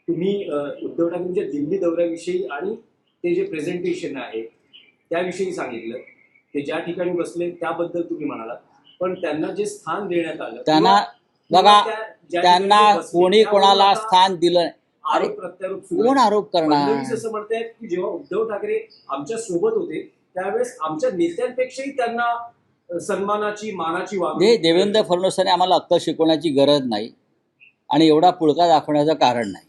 तुम्ही उद्धव ठाकरेंच्या दिल्ली दौऱ्याविषयी आणि ते जे प्रेझेंटेशन आहे त्याविषयी सांगितलं, ते ज्या ठिकाणी बसले त्याबद्दल तुम्ही म्हणालात, पण त्यांना जे स्थान देण्यात आलं त्यांना बघा, त्यांना कोणी कोणाला स्थान दिलं आरोप प्रत्यारोप सुरू कोण आहेत. आरोप करणार? फडणवीस असं म्हणतायत की जेव्हा उद्धव ठाकरे आमच्या सोबत होते त्यावेळेस आमच्या नेत्यांपेक्षाही त्यांना सन्मानाची मानाची वागणूक. देवेंद्र फडणवीसांनी आम्हाला अक्कल शिकवण्याची गरज नाही आणि एवढा पुळका दाखवण्याचं कारण नाही.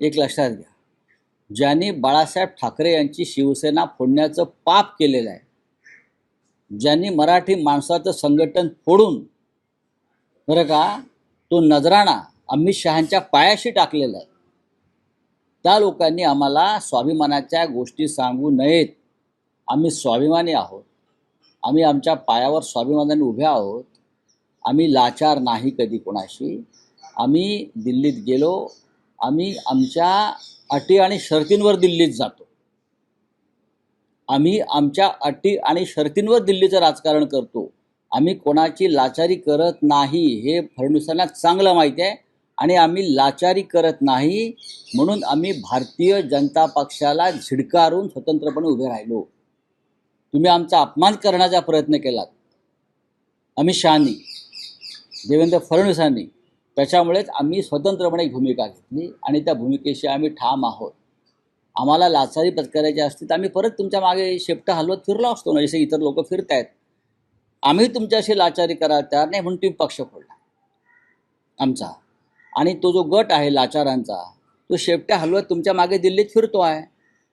एक लक्षात घ्या, ज्यांनी बाळासाहेब ठाकरे यांची शिवसेना फोडण्याचं पाप केलेलं आहे, ज्यांनी मराठी माणसाचं संघटन फोडून बरं का तो नजराणा अमित शहांच्या पायाशी टाकलेला आहे, त्या लोकांनी आम्हाला स्वाभिमानाच्या गोष्टी सांगू नयेत. आम्ही स्वाभिमानी आहोत, आम्ही आमच्या पायावर स्वाभिमानाने उभे आहोत, आम्ही लाचार नाही कधी कोणाशी. आम्ही दिल्लीत गेलो, आम्ही आमच्या अटी आणि शर्तींवर दिल्लीत जातो, आम्ही आमच्या अटी आणि शर्तींवर दिल्लीचं राजकारण करतो. आम्ही कोणाची लाचारी करत नाही हे फडणवीसांना चांगलं माहिती आहे आणि आम्ही लाचारी करत नाही म्हणून आम्ही भारतीय जनता पक्षाला झिडकारून स्वतंत्रपणे उभे राहिलो. तुम्ही आमचा अपमान करण्याचा प्रयत्न केलात अमित शहानी, देवेंद्र फडणवीसांनी, त्याच्यामुळेच आम्ही स्वतंत्रपणे एक भूमिका घेतली आणि त्या भूमिकेशी आम्ही ठाम आहोत. आम्हाला लाचारी पत्करायची असती तर आम्ही परत तुमच्या मागे शेपटं हलवत फिरलो असतो ना, जसे इतर लोक फिरत आहेत. आम्ही तुमच्याशी लाचारी करायला तयार नाही म्हणून तुम्ही पक्ष फोडला आमचा, आणि तो जो गट आहे लाचारांचा तो शेपट्या हलवत तुमच्या मागे दिल्लीत फिरतो आहे.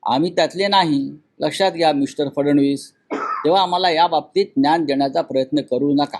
आम्ही त्यातले नाही, लक्षात घ्या मिस्टर फडणवीस. तेव्हा आम्हाला या बाबतीत ज्ञान देण्याचा प्रयत्न करू नका.